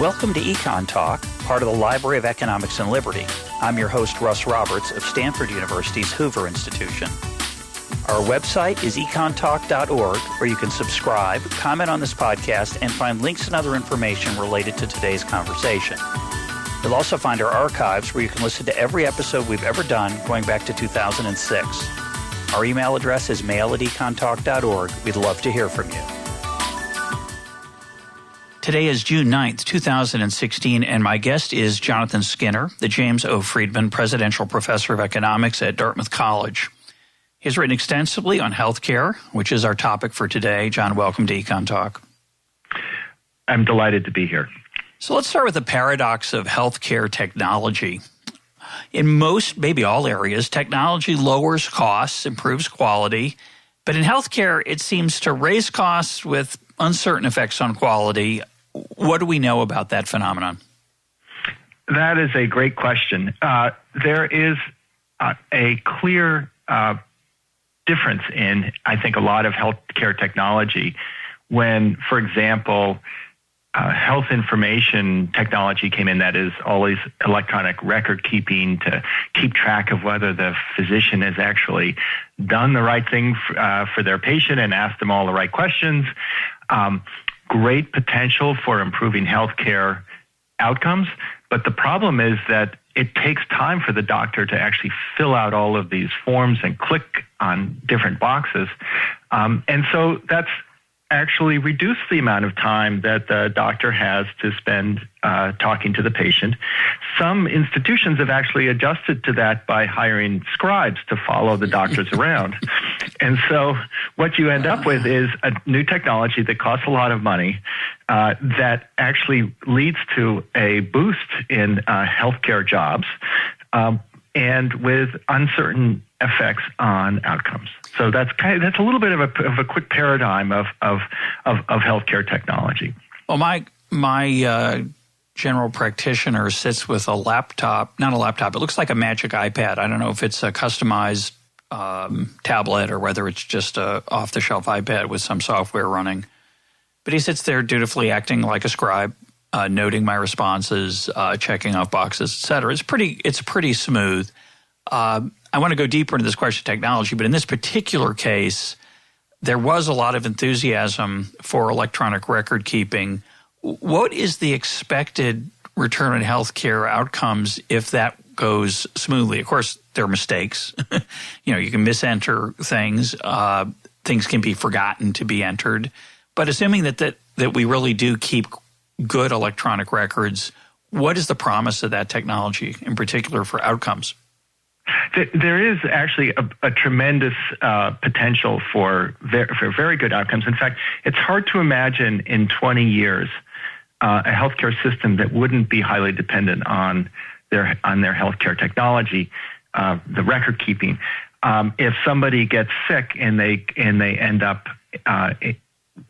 Welcome to EconTalk, part of the Library of Economics and Liberty. I'm your host, Russ Roberts of Stanford University's Hoover Institution. Our website is econtalk.org, where you can subscribe, comment on this podcast, and find links and other information related to today's conversation. You'll also find our archives where you can listen to every episode we've ever done going back to 2006. Our email address is mail@econtalk.org. We'd love to hear from you. Today is June 9th, 2016, and my guest is Jonathan Skinner, the James O. Friedman Presidential Professor of Economics at Dartmouth College. He's written extensively on healthcare, which is our topic for today. John, welcome to EconTalk. I'm delighted to be here. So let's start with the paradox of healthcare technology. In most, maybe all areas, technology lowers costs, improves quality. But in healthcare, it seems to raise costs with uncertain effects on quality. What do we know about that phenomenon? That is a great question. There is a clear difference in, I think, a lot of healthcare technology when, for example, health information technology came in, that is always electronic record keeping to keep track of whether the physician has actually done the right thing for their patient and asked them all the right questions. Great potential for improving healthcare outcomes, but the problem is that it takes time for the doctor to actually fill out all of these forms and click on different boxes. And so that's actually reduce the amount of time that the doctor has to spend talking to the patient. Some institutions have actually adjusted to that by hiring scribes to follow the doctors around. And so what you end up with is a new technology that costs a lot of money that actually leads to a boost in healthcare jobs and with uncertain effects on outcomes. So that's a little bit of a quick paradigm of healthcare technology. Well, my general practitioner sits with a laptop, not a laptop, it looks like a Magic iPad. I don't know if it's a customized tablet or whether it's just a off-the-shelf iPad with some software running. But he sits there dutifully acting like a scribe, noting my responses, checking off boxes, et cetera. It's pretty smooth. I want to go deeper into this question of technology, but in this particular case, there was a lot of enthusiasm for electronic record keeping. What is the expected return on healthcare outcomes if that goes smoothly? Of course, there are mistakes. You can misenter things. Things can be forgotten to be entered. But assuming that we really do keep good electronic records, what is the promise of that technology, in particular for outcomes? There is actually a tremendous potential for very good outcomes. In fact, it's hard to imagine in 20 years a healthcare system that wouldn't be highly dependent on their healthcare technology, the record keeping. If somebody gets sick and they end up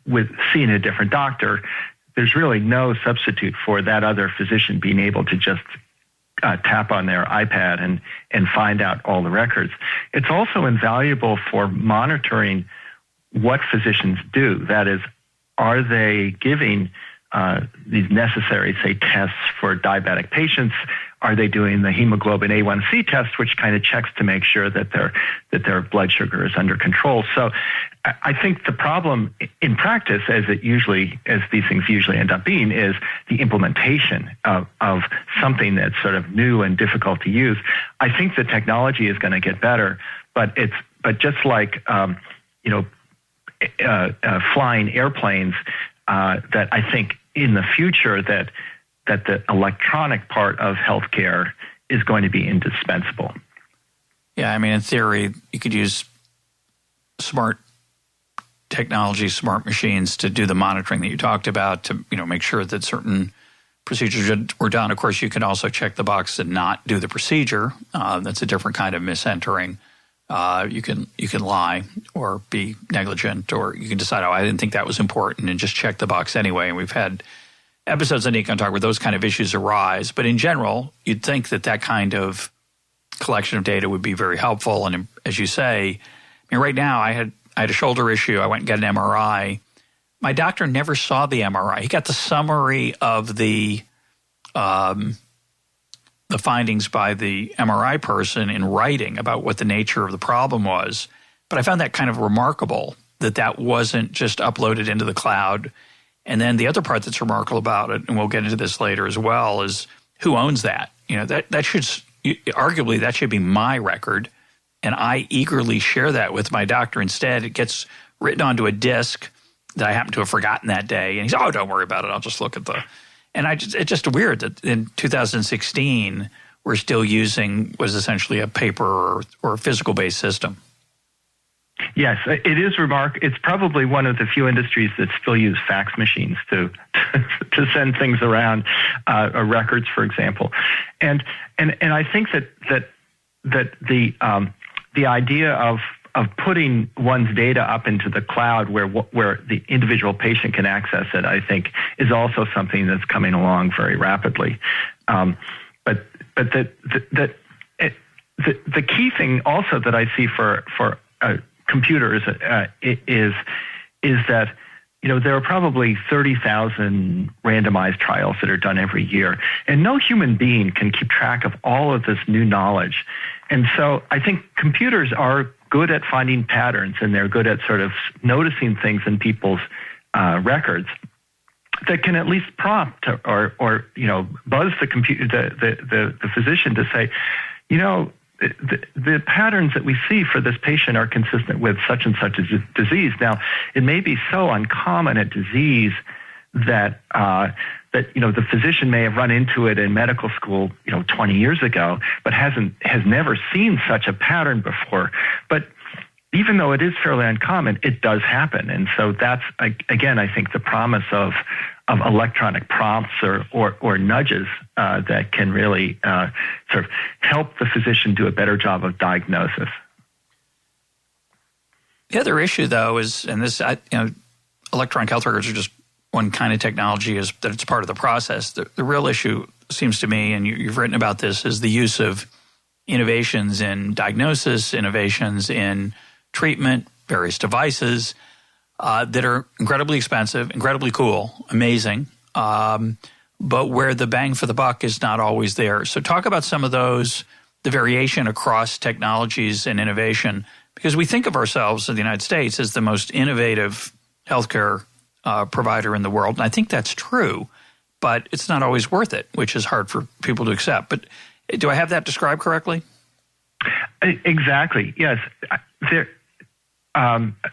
with seeing a different doctor, there's really no substitute for that other physician being able to just tap on their iPad and find out all the records. It's also invaluable for monitoring what physicians do. That is, are they giving these necessary, say, tests for diabetic patients? Are they doing the hemoglobin A1C test, which kind of checks to make sure that their blood sugar is under control? So I think the problem in practice, as these things usually end up being, is the implementation of something that's sort of new and difficult to use. I think the technology is going to get better, but just like flying airplanes, that I think in the future that the electronic part of healthcare is going to be indispensable. Yeah, I mean, in theory, you could use smart technology, smart machines to do the monitoring that you talked about to, make sure that certain procedures were done. Of course, you can also check the box and not do the procedure. That's a different kind of misentering. You can lie or be negligent, or you can decide, I didn't think that was important, and just check the box anyway. And we've had episodes on EconTalk where those kind of issues arise. But in general, you'd think that kind of collection of data would be very helpful. And as you say, right now I had a shoulder issue. I went and got an MRI. my doctor never saw the MRI. He got the summary of the findings by the MRI person in writing about what the nature of the problem was. But I found that kind of remarkable that wasn't just uploaded into the cloud. And then the other part that's remarkable about it, and we'll get into this later as well, is who owns that? That should arguably that should be my record, and I eagerly share that with my doctor. Instead, it gets written onto a disk that I happen to have forgotten that day, and he's, oh, don't worry about it. I'll just look at and it's just weird that in 2016 we're still using what is essentially a paper or physical-based system. Yes, it is remarkable. It's probably one of the few industries that still use fax machines to send things around, records, for example. And I think that the idea of putting one's data up into the cloud where the individual patient can access it, I think, is also something that's coming along very rapidly. But the key thing also that I see for computers is that there are probably 30,000 randomized trials that are done every year, and no human being can keep track of all of this new knowledge. And so I think computers are good at finding patterns, and they're good at sort of noticing things in people's records that can at least prompt or buzz the physician to say, the patterns that we see for this patient are consistent with such and such a disease. Now, it may be so uncommon a disease that the physician may have run into it in medical school 20 years ago, but has never seen such a pattern before. But even though it is fairly uncommon, it does happen. And so that's, again, I think the promise of electronic prompts or nudges that can really sort of help the physician do a better job of diagnosis. The other issue, though, is, and this, electronic health records are just one kind of technology, is that it's part of the process. The real issue seems to me, and you've written about this, is the use of innovations in diagnosis, innovations in treatment, various devices that are incredibly expensive, incredibly cool, amazing, but where the bang for the buck is not always there. So talk about some of those, the variation across technologies and innovation, because we think of ourselves in the United States as the most innovative healthcare provider in the world. And I think that's true, but it's not always worth it, which is hard for people to accept. But do I have that described correctly? Exactly, yes.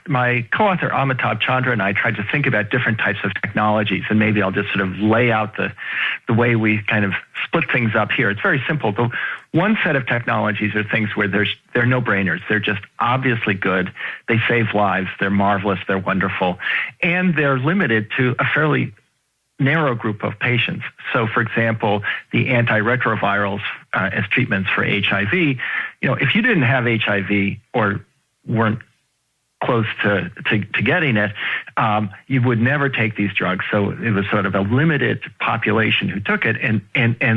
My co-author Amitabh Chandra and I tried to think about different types of technologies, and maybe I'll just sort of lay out the way we kind of split things up here. It's very simple. The one set of technologies are things where they're no-brainers. They're just obviously good. They save lives. They're marvelous. They're wonderful. And they're limited to a fairly narrow group of patients. So, for example, the antiretrovirals as treatments for HIV, if you didn't have HIV or weren't close to getting it, you would never take these drugs. So it was sort of a limited population who took it, and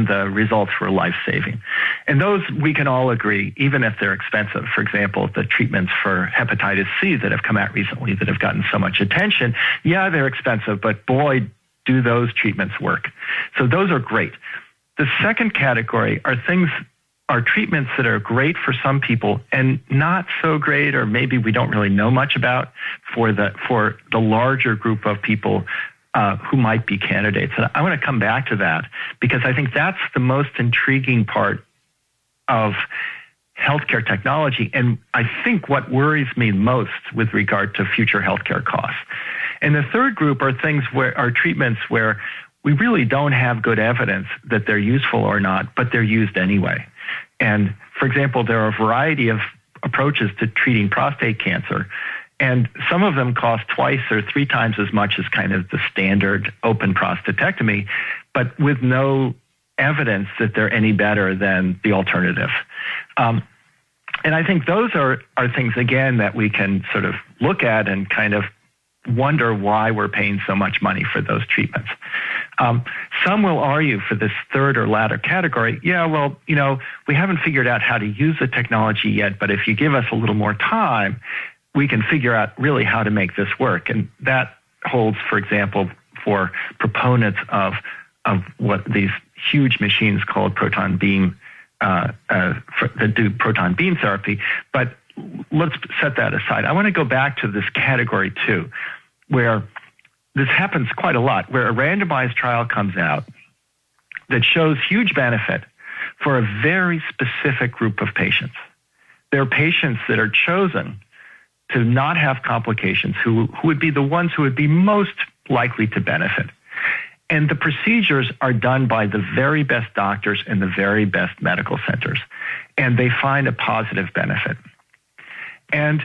the results were life-saving. And those, we can all agree, even if they're expensive. For example, the treatments for hepatitis C that have come out recently that have gotten so much attention, yeah, they're expensive, but boy, do those treatments work. So those are great. The second category are treatments that are great for some people and not so great, or maybe we don't really know much about for the larger group of people who might be candidates. And I want to come back to that because I think that's the most intriguing part of healthcare technology, and I think what worries me most with regard to future healthcare costs. And the third group are treatments where we really don't have good evidence that they're useful or not, but they're used anyway. And for example, there are a variety of approaches to treating prostate cancer, and some of them cost twice or three times as much as kind of the standard open prostatectomy, but with no evidence that they're any better than the alternative. And I think those are things, again, that we can sort of look at and kind of wonder why we're paying so much money for those treatments. Some will argue for this third or latter category, yeah, well, we haven't figured out how to use the technology yet, but if you give us a little more time, we can figure out really how to make this work. And that holds, for example, for proponents of what these huge machines called proton beam that do proton beam therapy. But let's set that aside. I want to go back to this category 2, where this happens quite a lot, where a randomized trial comes out that shows huge benefit for a very specific group of patients. There are patients that are chosen to not have complications, who would be the ones who would be most likely to benefit. And the procedures are done by the very best doctors in the very best medical centers, and they find a positive benefit. And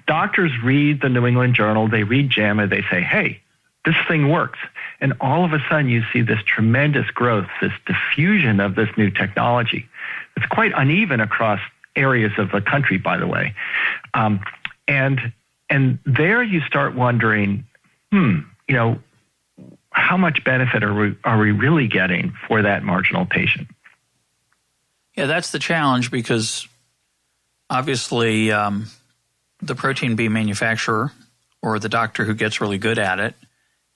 doctors read the New England Journal, they read JAMA, they say, hey, this thing works. And all of a sudden you see this tremendous growth, this diffusion of this new technology. It's quite uneven across areas of the country, by the way. And there you start wondering, how much benefit are we really getting for that marginal patient? Yeah, that's the challenge, because obviously the protein beam manufacturer or the doctor who gets really good at it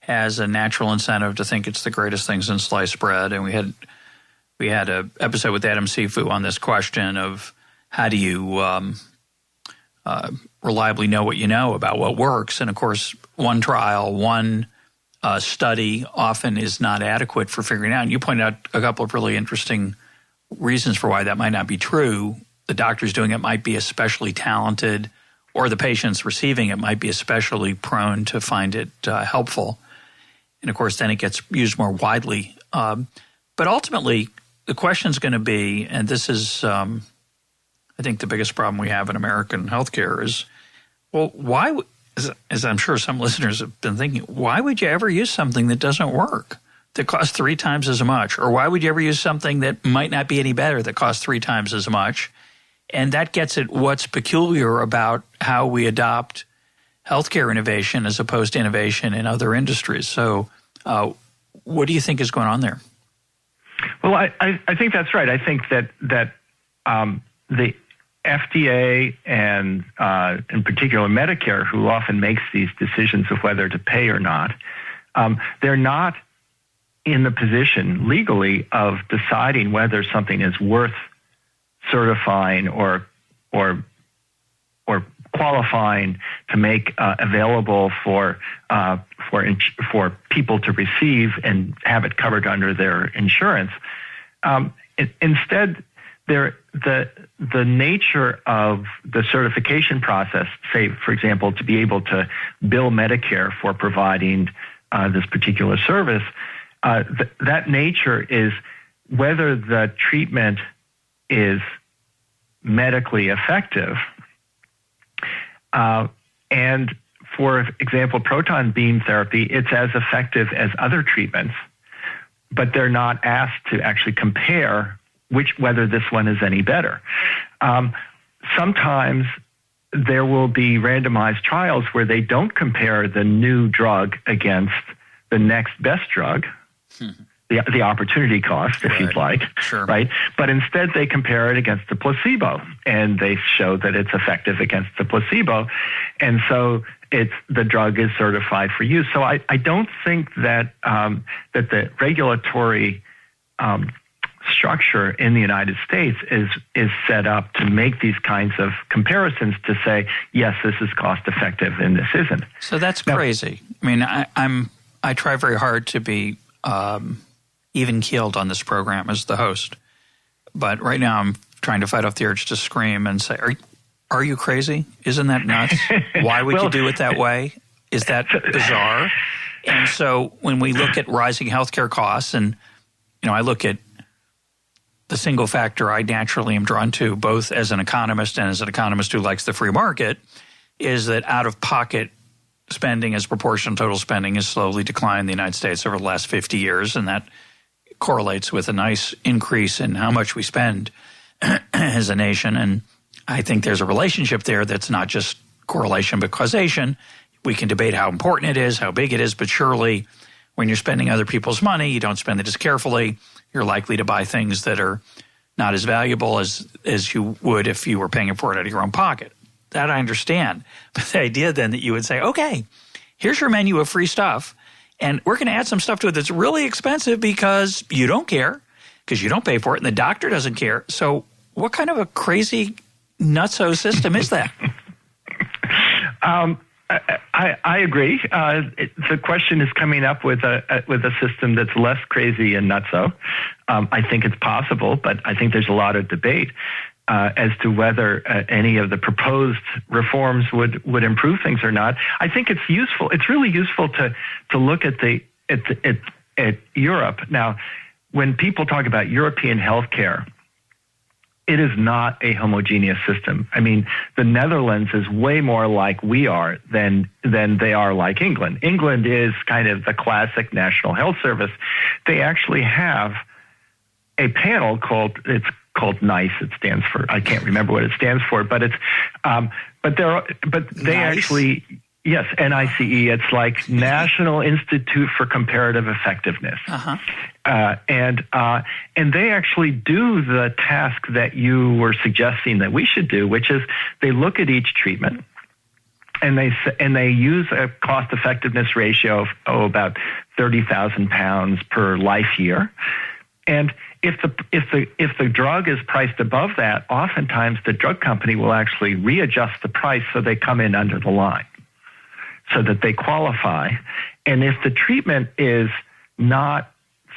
has a natural incentive to think it's the greatest thing since sliced bread. And we had an episode with Adam Sifu on this question of how do you reliably know what you know about what works. And of course, one trial, one study often is not adequate for figuring out. And you pointed out a couple of really interesting reasons for why that might not be true. The doctors doing it might be especially talented, or the patients receiving it might be especially prone to find it helpful. And of course, then it gets used more widely. But ultimately, the question is going to be, and this is, I think, the biggest problem we have in American healthcare is, well, why, as I'm sure some listeners have been thinking, why would you ever use something that doesn't work, that costs 3 times as much? Or why would you ever use something that might not be any better, that costs 3 times as much? And that gets at what's peculiar about how we adopt healthcare innovation as opposed to innovation in other industries. So what do you think is going on there? Well, I think that's right. I think that the FDA and in particular Medicare, who often makes these decisions of whether to pay or not, they're not in the position legally of deciding whether something is worth certifying or qualifying to make available for people to receive and have it covered under their insurance. Instead, the nature of the certification process, say, for example, to be able to bill Medicare for providing this particular service, that nature is whether the treatment is medically effective. And for example, proton beam therapy, it's as effective as other treatments, but they're not asked to actually compare whether this one is any better. Sometimes there will be randomized trials where they don't compare the new drug against the next best drug, the opportunity cost, if you'd like, sure. Right? But instead they compare it against the placebo, and they show that it's effective against the placebo, and so the drug is certified for use. So I don't think that that the regulatory structure in the United States is set up to make these kinds of comparisons to say, yes, this is cost effective and this isn't. So that's crazy. I mean, I try very hard to be even keeled on this program as the host, but right now I'm trying to fight off the urge to scream and say, are you crazy? Isn't that nuts? Why would you do it that way? Is that bizarre? And so when we look at rising healthcare costs, and I look at the single factor I naturally am drawn to, both as an economist and as an economist who likes the free market, is that out-of-pocket spending as a proportion of total spending has slowly declined in the United States over the last 50 years, and that correlates with a nice increase in how much we spend as a nation. And I think there's a relationship there that's not just correlation but causation. We can debate how important it is, how big it is, but surely when you're spending other people's money, you don't spend it as carefully. You're likely to buy things that are not as valuable as you would if you were paying for it out of your own pocket. That I understand. But the idea then that you would say, okay, here's your menu of free stuff, and we're going to add some stuff to it that's really expensive because you don't care, because you don't pay for it, and the doctor doesn't care. So what kind of a crazy nutso system is that? I agree. The question is coming up with a system that's less crazy and nutso. I think it's possible, but I think there's a lot of debate as to whether any of the proposed reforms would improve things or not. I think it's useful. It's really useful to look at Europe. Now, when people talk about European healthcare, it is not a homogeneous system. I mean, the Netherlands is way more like we are than they are like England. England is kind of the classic National Health Service. They actually have a panel called NICE. It stands for, I can't remember what it stands for, but it's they NICE? Actually, yes, NICE. It's like National Institute for Comparative Effectiveness. Uh-huh. And they actually do the task that you were suggesting that we should do, which is they look at each treatment and they use a cost effectiveness ratio of about £30,000 per life year. And if the drug is priced above that, oftentimes the drug company will actually readjust the price so they come in under the line, so that they qualify. And if the treatment is not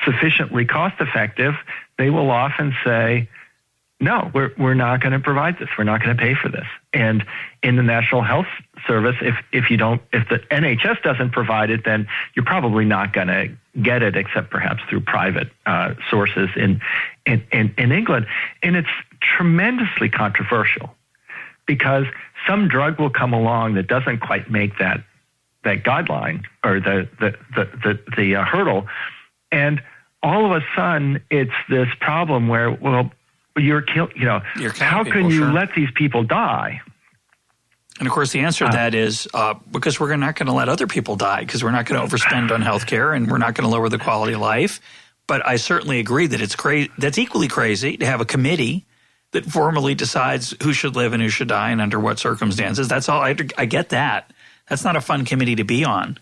sufficiently cost effective, they will often say, no, we're not going to provide this. We're not going to pay for this. And in the National Health Service, if the NHS doesn't provide it, then you're probably not going to get it, except perhaps through private sources in England. And it's tremendously controversial because some drug will come along that doesn't quite make that guideline or the hurdle, and all of a sudden it's this problem where, well, how can you let these people die? And of course, the answer to that is because we're not going to let other people die, because we're not going to overspend on healthcare, and we're not going to lower the quality of life. But I certainly agree that it's that's equally crazy to have a committee that formally decides who should live and who should die and under what circumstances. That's all. I get that. That's not a fun committee to be on.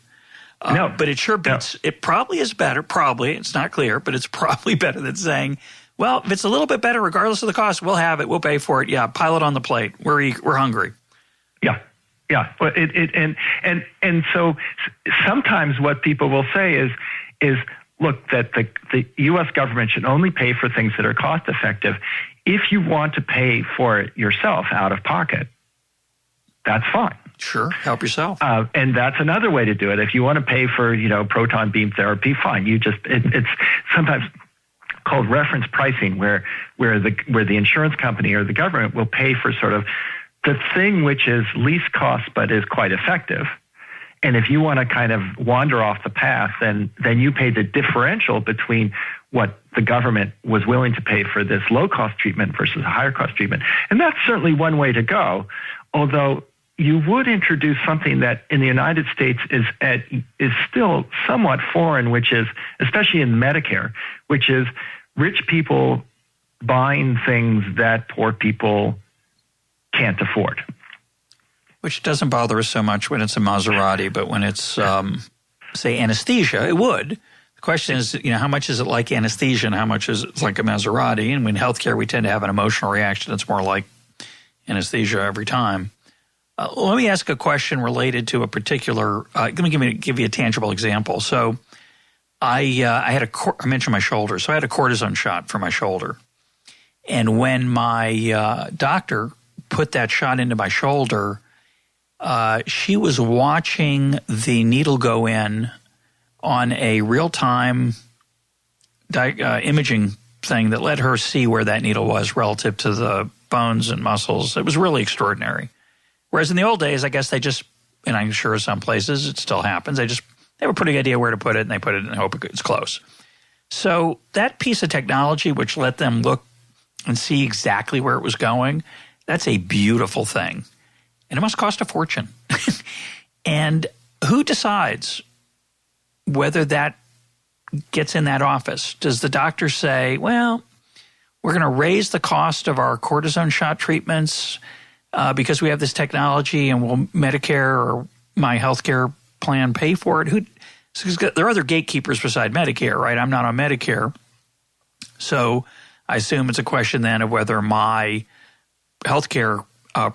No, but it sure beats. No. It probably is better. Probably, it's not clear, but it's probably better than saying, well, if it's a little bit better, regardless of the cost, we'll have it. We'll pay for it. Yeah, pile it on the plate. We're hungry. Yeah. Well, and so sometimes what people will say is look, that the U.S. government should only pay for things that are cost effective. If you want to pay for it yourself out of pocket, that's fine. Sure, help yourself. And that's another way to do it. If you want to pay for, proton beam therapy, fine. It's sometimes called reference pricing, where the insurance company or the government will pay for sort of the thing which is least cost but is quite effective. And if you want to kind of wander off the path, then you pay the differential between what the government was willing to pay for this low-cost treatment versus a higher-cost treatment. And that's certainly one way to go, although you would introduce something that in the United States is still somewhat foreign, which is, especially in Medicare, which is rich people buying things that poor people can't afford. Which doesn't bother us so much when it's a Maserati, but when it's, say, anesthesia, it would. The question is, how much is it like anesthesia and how much is it like a Maserati? And in healthcare, we tend to have an emotional reaction that's more like anesthesia every time. Let me ask a question related to a particular. Let me give you a tangible example. So, I mentioned my shoulder. So I had a cortisone shot for my shoulder, and when my doctor put that shot into my shoulder, she was watching the needle go in on a real-time imaging thing that let her see where that needle was relative to the bones and muscles. It was really extraordinary. Whereas in the old days, I guess they just, and I'm sure some places it still happens, they have a pretty good idea where to put it, and they put it and hope it's close. So that piece of technology, which let them look and see exactly where it was going, that's a beautiful thing. And it must cost a fortune. And who decides whether that gets in that office? Does the doctor say, well, we're going to raise the cost of our cortisone shot treatments because we have this technology, and will Medicare or my healthcare plan pay for it? There are other gatekeepers beside Medicare, right? I'm not on Medicare. So I assume it's a question then of whether my healthcare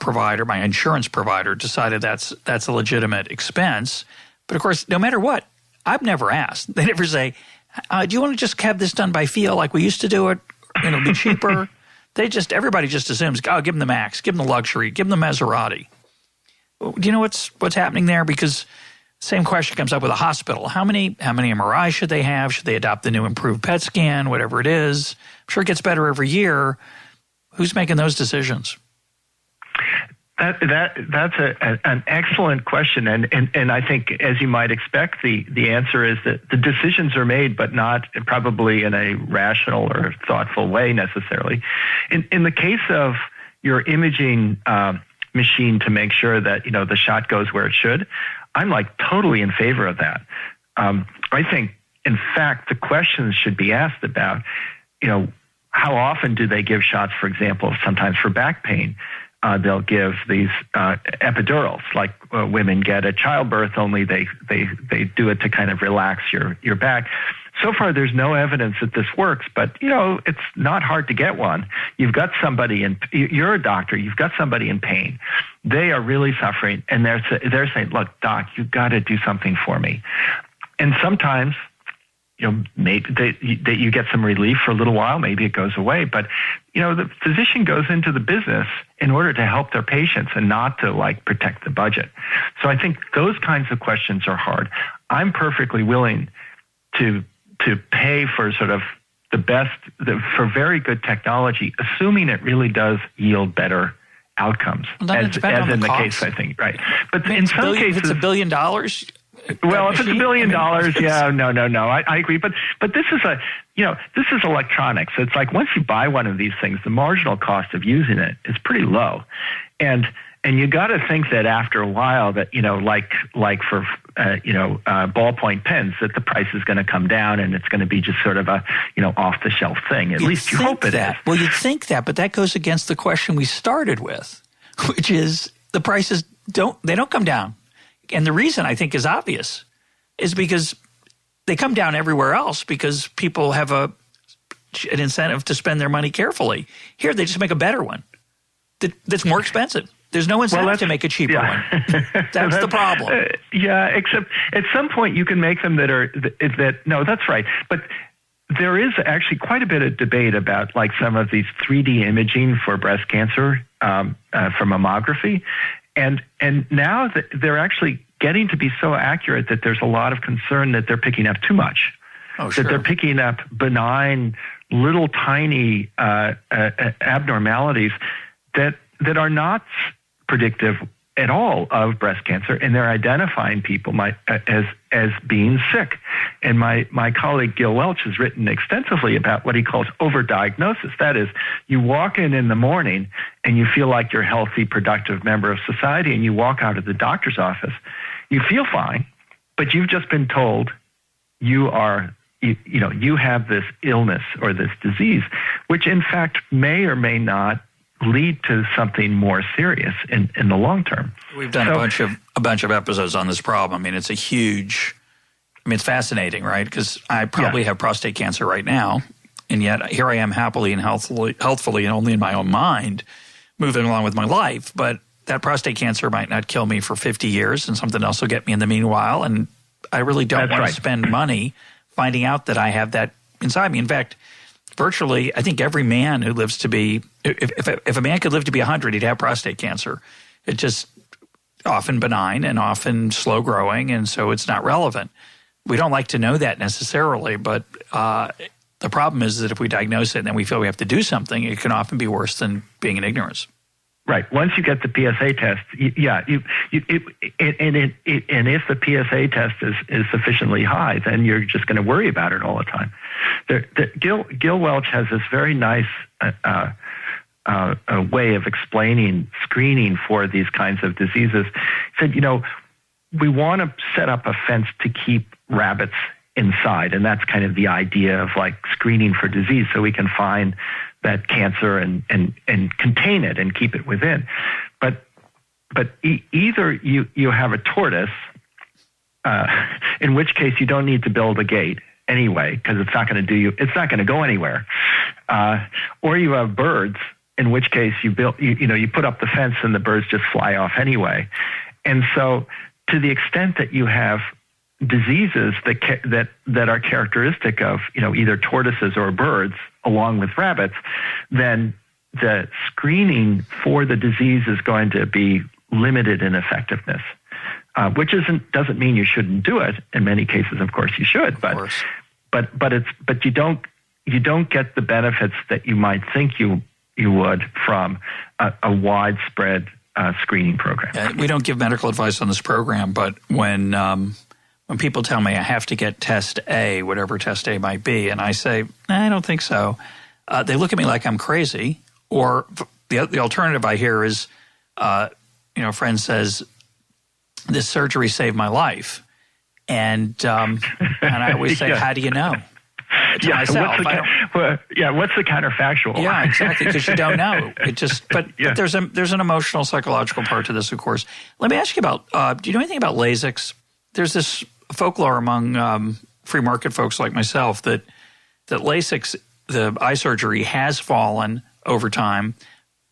provider, my insurance provider, decided that's a legitimate expense. But of course, no matter what, I've never asked. They never say, do you want to just have this done by feel like we used to do it? It'll be cheaper. Everybody just assumes, give them the Max, give them the luxury, give them the Maserati. Do you know what's happening there? Because same question comes up with a hospital. How many MRIs should they have? Should they adopt the new improved PET scan, whatever it is? I'm sure it gets better every year. Who's making those decisions? That's an excellent question, and I think, as you might expect, the answer is that the decisions are made, but not probably in a rational or thoughtful way necessarily. In the case of your imaging machine to make sure that the shot goes where it should, I'm totally in favor of that. I think, in fact, the questions should be asked about, how often do they give shots, for example, sometimes for back pain. They'll give these epidurals, like women get at childbirth, only they do it to kind of relax your back. So far, there's no evidence that this works, but it's not hard to get one. You've got somebody you're a doctor, you've got somebody in pain. They are really suffering, and they're saying, "Look, doc, you've got to do something for me." And sometimes, maybe that you get some relief for a little while, maybe it goes away, but the physician goes into the business in order to help their patients and not to protect the budget. So I think those kinds of questions are hard. I'm perfectly willing to pay for sort of the best, for very good technology, assuming it really does yield better outcomes, as in the case, I think, right? But in some cases, if it's $1 billion. Well, if it's $1 billion, yeah, no, I agree. But this is this is electronics. It's like once you buy one of these things, the marginal cost of using it is pretty low, and you got to think that after a while that like for ballpoint pens, that the price is going to come down and it's going to be just sort of a off the shelf thing. At least you hope it is. Well, you'd think that, but that goes against the question we started with, which is the prices don't come down. And the reason I think is obvious is because they come down everywhere else because people have an incentive to spend their money carefully. Here, they just make a better one that's more expensive. There's no incentive to make a cheaper one. That's the problem. Except at some point you can make them no, that's right. But there is actually quite a bit of debate about some of these 3D imaging for breast cancer for mammography. And now they're actually getting to be so accurate that there's a lot of concern that they're picking up too much. Oh, sure. That they're picking up benign, little tiny abnormalities that are not predictive at all of breast cancer, and they're identifying people as being sick. And my colleague Gil Welch has written extensively about what he calls overdiagnosis. That is, you walk in the morning and you feel like you're a healthy, productive member of society, and you walk out of the doctor's office, you feel fine, but you've just been told you have this illness or this disease, which in fact may or may not lead to something more serious in the long term. We've done a bunch of episodes on this problem. I mean, it's it's fascinating, right? Because I probably have prostate cancer right now, and yet here I am happily and healthfully and only in my own mind moving along with my life. But that prostate cancer might not kill me for 50 years, and something else will get me in the meanwhile. And I really don't want to spend money finding out that I have that inside me. In fact, virtually, I think every man who lives to be, if a man could live to be 100, he'd have prostate cancer. It's just often benign and often slow growing, and so it's not relevant. We don't like to know that necessarily, but the problem is that if we diagnose it and then we feel we have to do something, it can often be worse than being in ignorance. Right. Once you get the PSA test, and if the PSA test is sufficiently high, then you're just going to worry about it all the time. Gil Welch has this very nice way of explaining screening for these kinds of diseases. He said, we want to set up a fence to keep rabbits inside, and that's kind of the idea of screening for disease, so we can find that cancer and contain it and keep it within. But either you have a tortoise in which case you don't need to build a gate anyway, because it's not going to go anywhere. Or you have birds, in which case you put up the fence and the birds just fly off anyway. And so to the extent that you have diseases that are characteristic of, either tortoises or birds along with rabbits, then the screening for the disease is going to be limited in effectiveness. Which doesn't mean you shouldn't do it. In many cases, of course, you should. But you don't get the benefits that you might think you would from a widespread screening program. Yeah, we don't give medical advice on this program, but when people tell me I have to get test A, whatever test A might be, and I say I don't think so, they look at me like I'm crazy. Or the alternative I hear is, a friend says, this surgery saved my life. And I always say, how do you know? To myself. What's the counterfactual? Yeah, exactly, because you don't know. But there's an emotional, psychological part to this, of course. Let me ask you about, do you know anything about LASIK? There's this folklore among free market folks like myself that LASIK, the eye surgery, has fallen over time,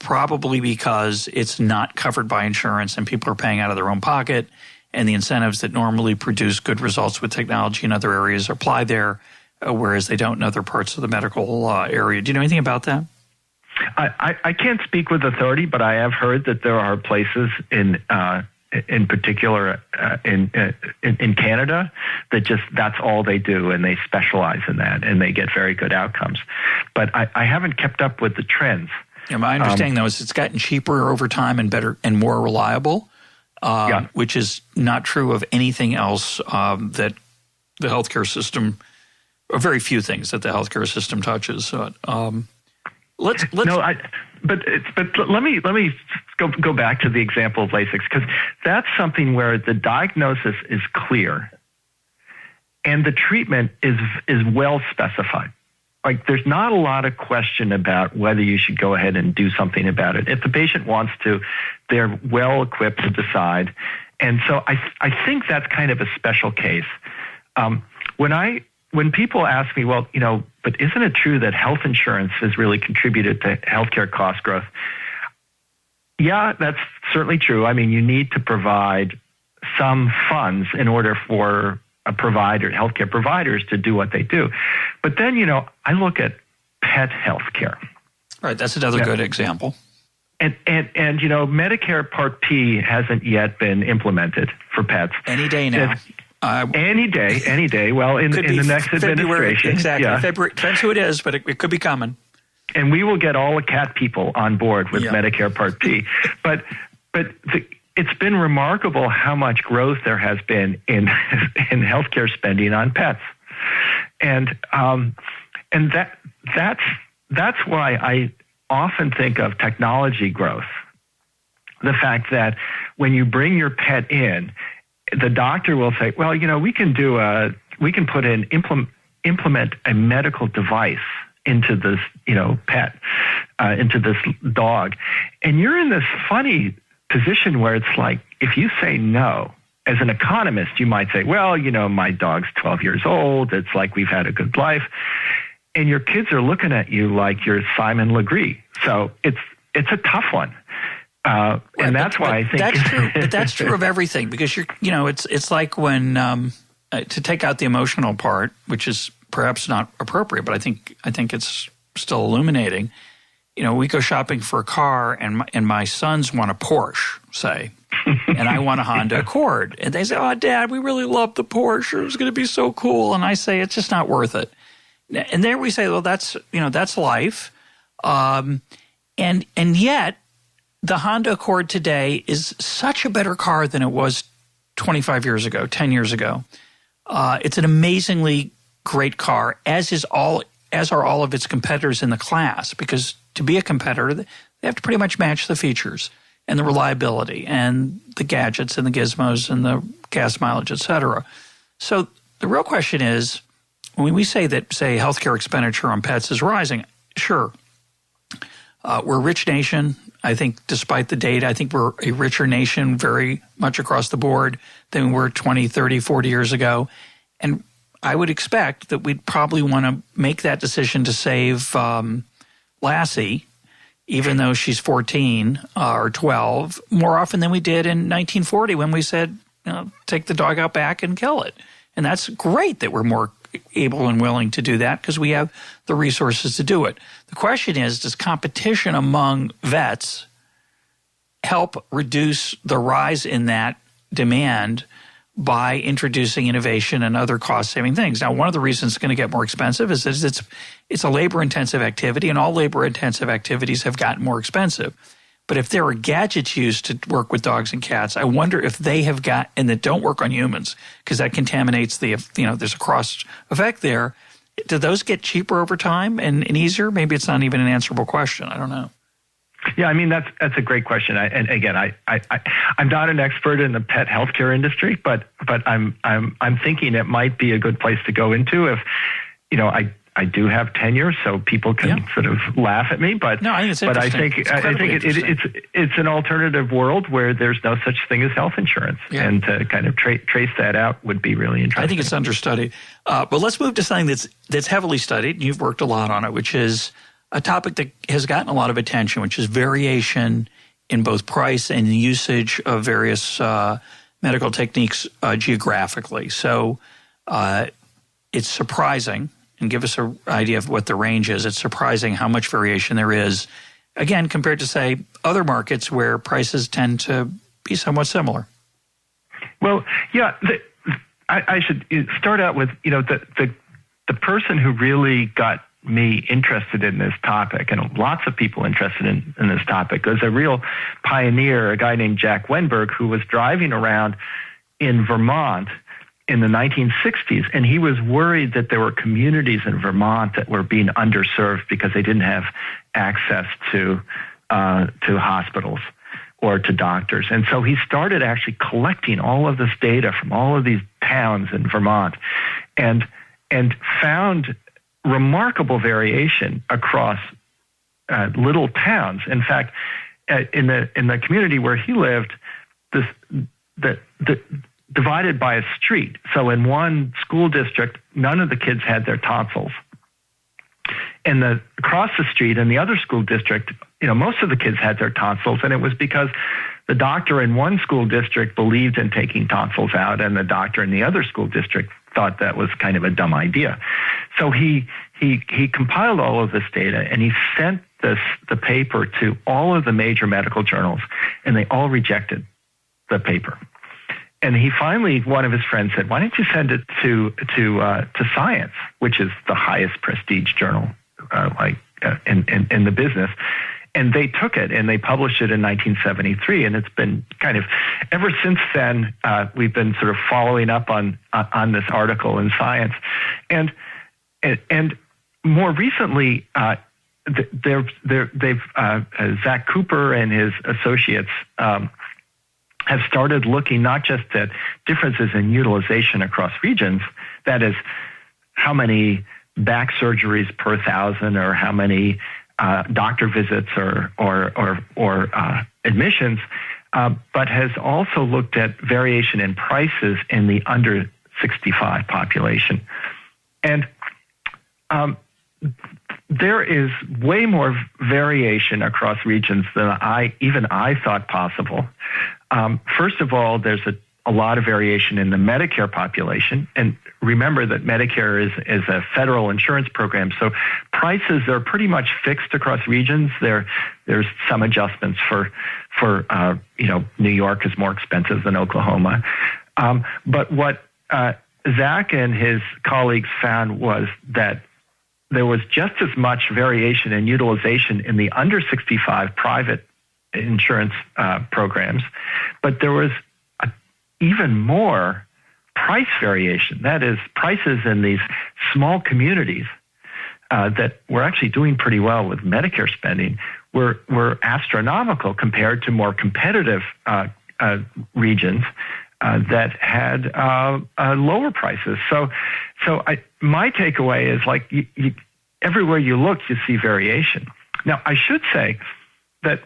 probably because it's not covered by insurance and people are paying out of their own pocket, and the incentives that normally produce good results with technology in other areas apply there, whereas they don't in other parts of the medical area. Do you know anything about that? I can't speak with authority, but I have heard that there are places in particular in Canada that that's all they do, and they specialize in that, and they get very good outcomes. But I haven't kept up with the trends. Yeah, my understanding, though, is it's gotten cheaper over time and better and more reliable, which is not true of anything else that the healthcare system, or very few things that the healthcare system touches. But let me go back to the example of LASIK, because that's something where the diagnosis is clear and the treatment is well specified. Like, there's not a lot of question about whether you should go ahead and do something about it. If the patient wants to, they're well equipped to decide. And so I think that's kind of a special case. When people ask me, well, but isn't it true that health insurance has really contributed to healthcare cost growth? Yeah, that's certainly true. I mean, you need to provide some funds in order for healthcare providers to do what they do. But then, I look at pet healthcare. Right, that's another good example. And Medicare Part P hasn't yet been implemented for pets. Any day now. Any day. Well, in the next February, administration. Exactly. Yeah. February, depends who it is, but it could be coming. And we will get all the cat people on board with Medicare Part P. But it's been remarkable how much growth there has been in healthcare spending on pets. And that's why I often think of technology growth. The fact that when you bring your pet in, the doctor will say, well, we can implement a medical device into this, pet, into this dog. And you're in this funny position where it's like, if you say no, as an economist, you might say, well, my dog's 12 years old. It's like we've had a good life. And your kids are looking at you like you're Simon Legree. So it's a tough one. And that's why I think that's true. But that's true of everything, because it's like when to take out the emotional part, which is perhaps not appropriate, but I think it's still illuminating. We go shopping for a car, and my sons want a Porsche, say, and I want a Honda Accord, and they say, "Oh, Dad, we really love the Porsche. It's going to be so cool." And I say, "It's just not worth it." And there we say, "Well, that's life," and yet the Honda Accord today is such a better car than it was 25 years ago, 10 years ago. It's an amazingly great car, as are all of its competitors in the class, because to be a competitor, they have to pretty much match the features and the reliability and the gadgets and the gizmos and the gas mileage, et cetera. So the real question is, when we say that, healthcare expenditure on pets is rising, sure, we're a rich nation. I think despite the data, I think we're a richer nation very much across the board than we were 20, 30, 40 years ago. And I would expect that we'd probably want to make that decision to save Lassie, even though she's 14 or 12, more often than we did in 1940 when we said, take the dog out back and kill it. And that's great that we're more able and willing to do that because we have the resources to do it. The question is, does competition among vets help reduce the rise in that demand by introducing innovation and other cost-saving things? Now, one of the reasons it's going to get more expensive is that it's a labor-intensive activity, and all labor-intensive activities have gotten more expensive. But if there are gadgets used to work with dogs and cats, I wonder if they have got, and that don't work on humans, because that contaminates there's a cross effect there. Do those get cheaper over time and easier? Maybe it's not even an answerable question. I don't know. Yeah, I mean, that's a great question. And again, I'm not an expert in the pet healthcare industry, but I'm thinking it might be a good place to go into if, I do have tenure, so people can sort of laugh at me. But no, I think it's interesting. I think it's an alternative world where there's no such thing as health insurance, and to kind of trace that out would be really interesting. I think it's understudied. But let's move to something that's heavily studied, and you've worked a lot on it, which is a topic that has gotten a lot of attention, which is variation in both price and usage of various medical techniques geographically. So it's surprising, and give us an idea of what the range is. It's surprising how much variation there is, again, compared to, say, other markets where prices tend to be somewhat similar. Well, yeah, I should start out with, the person who really got me interested in this topic, and lots of people interested in this topic, was a real pioneer, a guy named Jack Wenberg, who was driving around in Vermont in the 1960s, and he was worried that there were communities in Vermont that were being underserved because they didn't have access to hospitals or to doctors. And so he started actually collecting all of this data from all of these towns in Vermont and found remarkable variation across little towns. In fact, in the community where he lived, the divided by a street. So in one school district, none of the kids had their tonsils. And across the street in the other school district, most of the kids had their tonsils, and it was because the doctor in one school district believed in taking tonsils out, and the doctor in the other school district thought that was kind of a dumb idea. So he compiled all of this data, and he sent the paper to all of the major medical journals, and they all rejected the paper. And he finally, one of his friends said, "Why don't you send it to Science, which is the highest prestige journal in the business?" And they took it and they published it in 1973, and it's been kind of ever since then. We've been sort of following up on this article in Science, and more recently, Zach Cooper and his associates have started looking not just at differences in utilization across regions, that is, how many back surgeries per thousand, or how many doctor visits or admissions, but has also looked at variation in prices in the under 65 population. And there is way more variation across regions than I thought possible. First of all, there's a lot of variation in the Medicare population. And remember that Medicare is a federal insurance program, so prices are pretty much fixed across regions. There's some adjustments for New York is more expensive than Oklahoma. But what Zach and his colleagues found was that there was just as much variation in utilization in the under 65 private insurance programs, but there was even more price variation. That is, prices in these small communities that were actually doing pretty well with Medicare spending were astronomical compared to more competitive regions that had lower prices. So my takeaway is, like, everywhere you look, you see variation. Now, I should say that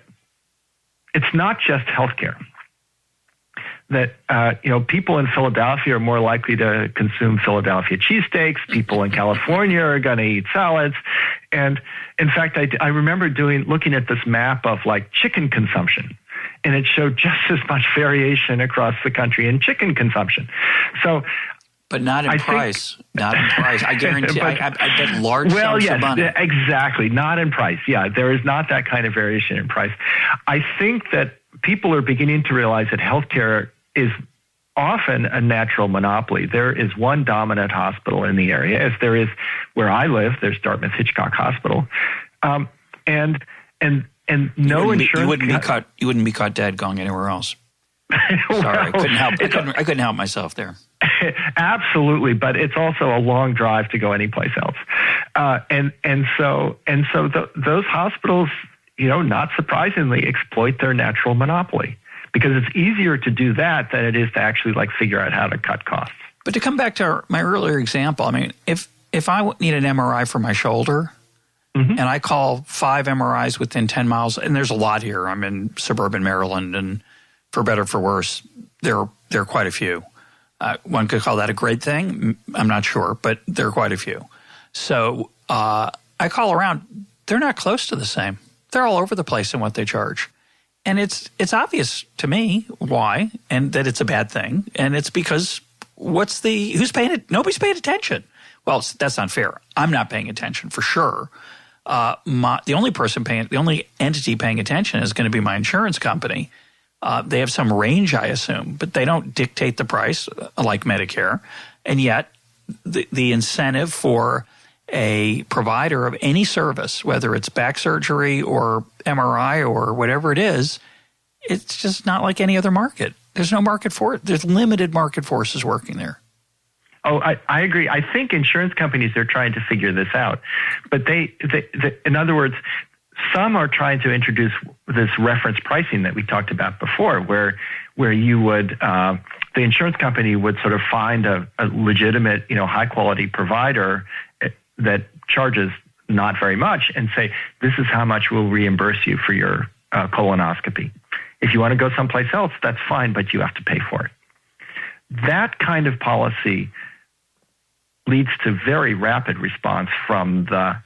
it's not just healthcare. That people in Philadelphia are more likely to consume Philadelphia cheesesteaks. People in California are going to eat salads, and in fact, I remember looking at this map of like chicken consumption, and it showed just as much variation across the country in chicken consumption. So, but not in price. Not in price. I guarantee. I bet large sums of money. Yes, exactly. Not in price. Yeah, there is not that kind of variation in price. I think that people are beginning to realize that healthcare is often a natural monopoly. There is one dominant hospital in the area, as there is where I live. There's Dartmouth-Hitchcock Hospital, and no insurance. You wouldn't be caught dead going anywhere else. Sorry, I couldn't help myself there. Absolutely, but it's also a long drive to go anyplace else, those hospitals, not surprisingly, exploit their natural monopoly. Because it's easier to do that than it is to actually figure out how to cut costs. But to come back to my earlier example, I mean, if I need an MRI for my shoulder, and I call 5 MRIs within 10 miles, and there's a lot here. I'm in suburban Maryland, and for better or for worse, there are quite a few. One could call that a great thing. I'm not sure, but there are quite a few. So I call around. They're not close to the same. They're all over the place in what they charge. And it's obvious to me why, and that it's a bad thing. And it's because who's paying it? Nobody's paying attention. Well, that's not fair. I'm not paying attention for sure. The only entity paying attention is going to be my insurance company. They have some range, I assume, but they don't dictate the price like Medicare. And yet the incentive for a provider of any service, whether it's back surgery or MRI or whatever it is, it's just not like any other market. There's no market for it. There's limited market forces working there. Oh, I agree. I think insurance companies are trying to figure this out. But in other words, some are trying to introduce this reference pricing that we talked about before, where you would the insurance company would sort of find a legitimate, high quality provider that charges not very much and say, this is how much we'll reimburse you for your colonoscopy. If you want to go someplace else, that's fine, but you have to pay for it. That kind of policy leads to very rapid response from the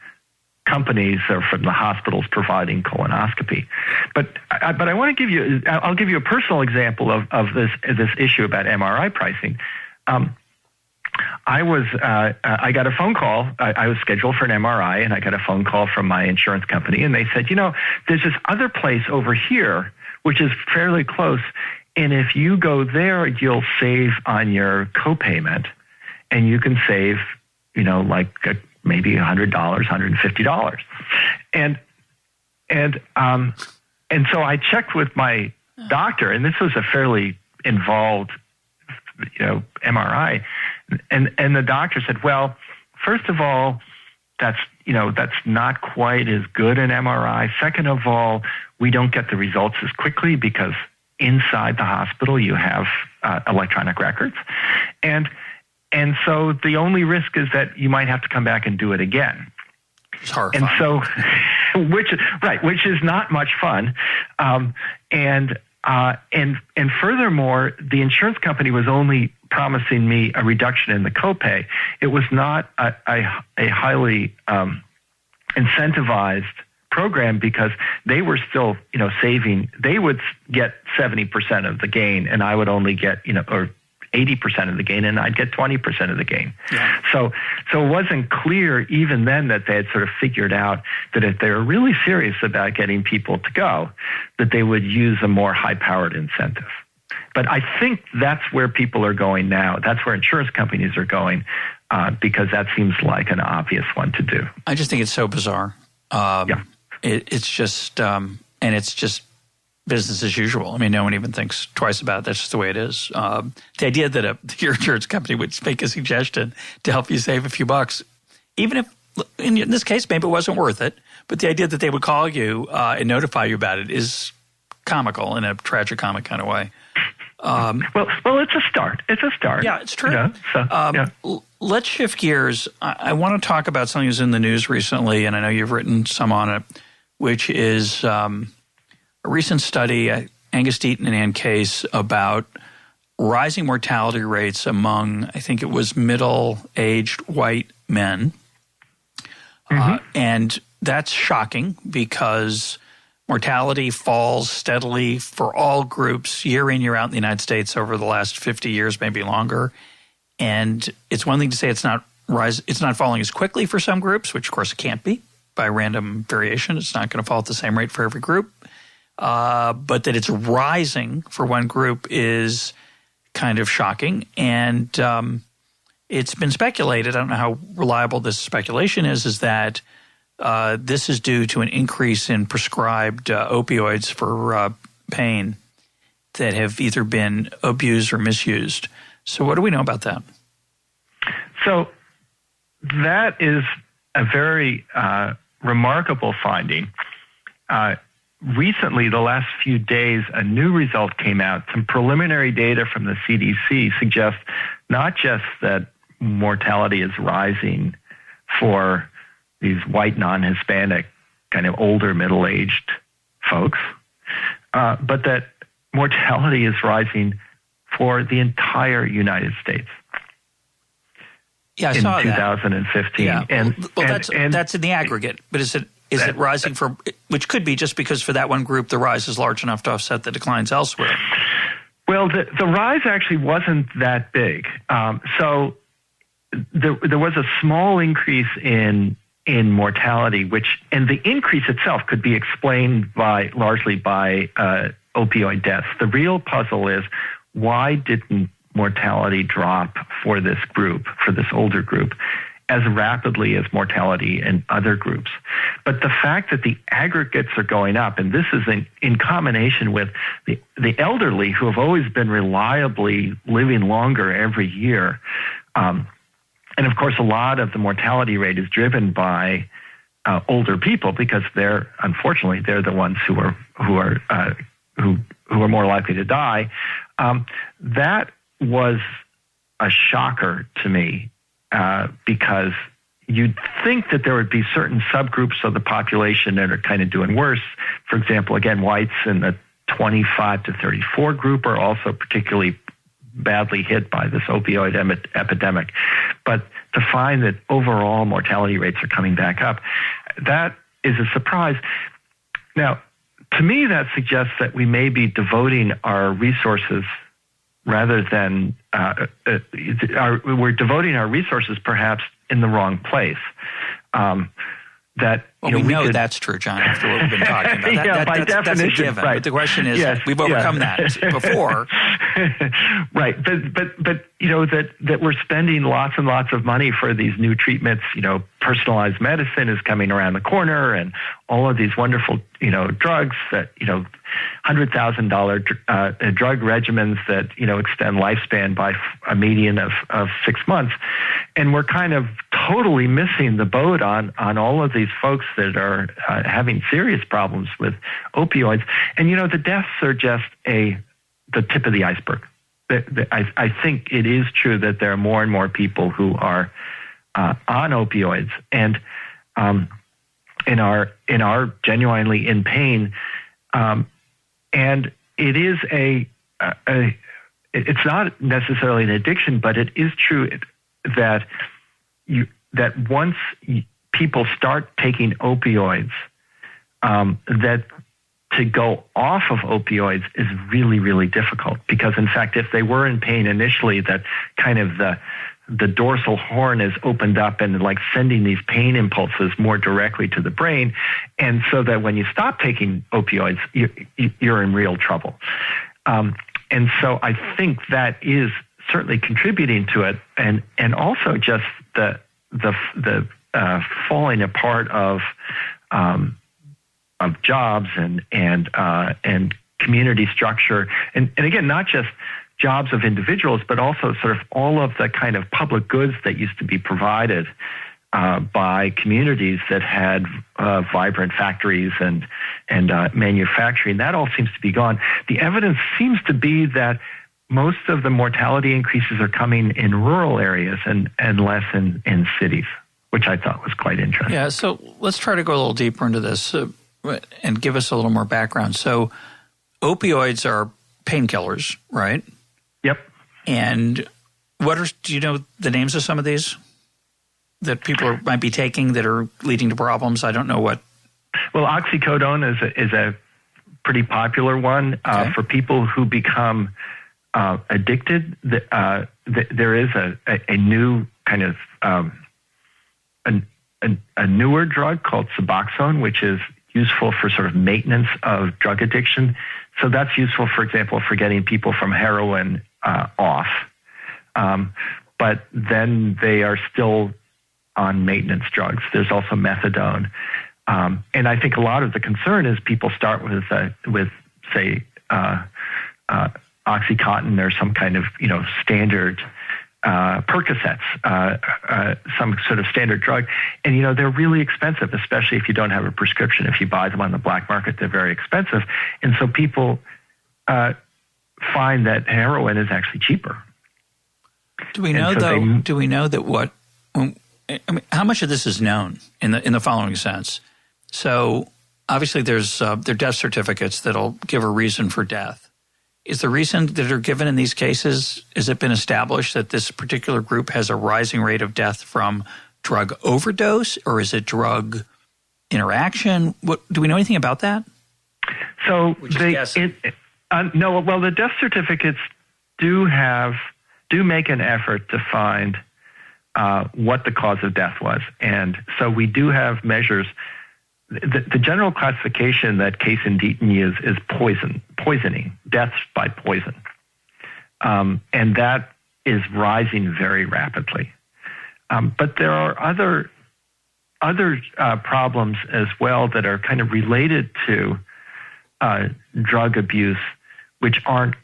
companies or from the hospitals providing colonoscopy. But I want to I'll give you a personal example of this issue about MRI pricing. I got a phone call. I was scheduled for an MRI, and I got a phone call from my insurance company, and they said, there's this other place over here, which is fairly close, and if you go there, you'll save on your copayment, and you can save, maybe $100, $150. And so I checked with my doctor, and this was a fairly involved, MRI. And the doctor said, well, first of all, that's not quite as good an MRI. Second of all, we don't get the results as quickly because inside the hospital you have electronic records. And so the only risk is that you might have to come back and do it again. It's horrifying. And so, which is not much fun. And furthermore, the insurance company was only promising me a reduction in the copay. It was not a highly incentivized program because they were still, saving. They would get 70% of the gain, and I would only get, or 80% of the gain, and I'd get 20% of the gain. Yeah. So it wasn't clear even then that they had sort of figured out that if they were really serious about getting people to go, that they would use a more high-powered incentive. But I think that's where people are going now. That's where insurance companies are going because that seems like an obvious one to do. I just think it's so bizarre. It's just it's just business as usual. I mean, no one even thinks twice about it. That's just the way it is. The idea that your insurance company would make a suggestion to help you save a few bucks, even if in this case maybe it wasn't worth it, but the idea that they would call you and notify you about it is comical in a tragicomic kind of way. Well, it's a start. It's a start. Yeah, it's true. Let's shift gears. I want to talk about something that's in the news recently, and I know you've written some on it, which is a recent study, Angus Deaton and Ann Case, about rising mortality rates among, I think it was middle-aged white men. And that's shocking because mortality falls steadily for all groups year in, year out in the United States over the last 50 years, maybe longer. And it's one thing to say it's not falling as quickly for some groups, which of course it can't be by random variation. It's not going to fall at the same rate for every group. But that it's rising for one group is kind of shocking. And it's been speculated, I don't know how reliable this speculation is that this is due to an increase in prescribed opioids for pain that have either been abused or misused. So what do we know about that? So that is a very remarkable finding. Recently, the last few days, a new result came out. Some preliminary data from the CDC suggests not just that mortality is rising for these white, non-Hispanic, kind of older, middle-aged folks, but that mortality is rising for the entire United States. Yeah, I saw that. In 2015. Yeah. That's in the aggregate, but is it rising for, which could be just because for that one group the rise is large enough to offset the declines elsewhere? Well, the rise actually wasn't that big. So there was a small increase in mortality, and the increase itself could be explained largely by opioid deaths. The real puzzle is, why didn't mortality drop for this group, for this older group, as rapidly as mortality in other groups? But the fact that the aggregates are going up, and this is in combination with the elderly who have always been reliably living longer every year, and of course a lot of the mortality rate is driven by older people because unfortunately they're the ones who are more likely to die. That was a shocker to me. Because you'd think that there would be certain subgroups of the population that are kind of doing worse. For example, again, whites in the 25 to 34 group are also particularly badly hit by this opioid epidemic. But to find that overall mortality rates are coming back up, that is a surprise. Now, to me, that suggests that we may be devoting our resources rather than we're devoting our resources perhaps in the wrong place. We know that's true, John, after what we've been talking about. By definition, that's a given. right. But the question is, we've overcome that before. Right, but that we're spending lots and lots of money for these new treatments. Personalized medicine is coming around the corner, and all of these wonderful drugs that $100,000 drug regimens that extend lifespan by a median of 6 months, and we're kind of totally missing the boat on all of these folks that are having serious problems with opioids. And the deaths are just the tip of the iceberg. I think it is true that there are more and more people who are on opioids and are genuinely in pain, and it is it's not necessarily an addiction, but it is true that once people start taking opioids, that to go off of opioids is really, really difficult, because in fact, if they were in pain initially, that kind of the dorsal horn is opened up and like sending these pain impulses more directly to the brain. And so that when you stop taking opioids, you're in real trouble. And so I think that is certainly contributing to it. And also just the falling apart of jobs and community structure. And again, not just jobs of individuals, but also sort of all of the kind of public goods that used to be provided by communities that had vibrant factories and manufacturing. That all seems to be gone. The evidence seems to be that most of the mortality increases are coming in rural areas and less in cities, which I thought was quite interesting. Yeah, so let's try to go a little deeper into this. and give us a little more background. So opioids are painkillers, right? Yep. And do you know the names of some of these that people might be taking that are leading to problems? I don't know what. Well, oxycodone is a pretty popular one for people who become addicted. There is a new kind of a newer drug called Suboxone, which is useful for sort of maintenance of drug addiction. So that's useful, for example, for getting people from heroin off. But then they are still on maintenance drugs. There's also methadone. And I think a lot of the concern is people start with say, Oxycontin or some kind of, standard Percocets, some sort of standard drug. And, they're really expensive, especially if you don't have a prescription. If you buy them on the black market, they're very expensive. And so people find that heroin is actually cheaper. Do we know, how much of this is known in the following sense? So obviously there are death certificates that'll give a reason for death. Is the reason that are given in these cases, has it been established that this particular group has a rising rate of death from drug overdose, or is it drug interaction? Do we know anything about that? So the death certificates do make an effort to find what the cause of death was. And so we do have measures. The general classification that Case and Deaton use is poisoning, deaths by poison. And that is rising very rapidly. But there are other problems as well that are kind of related to drug abuse, which aren't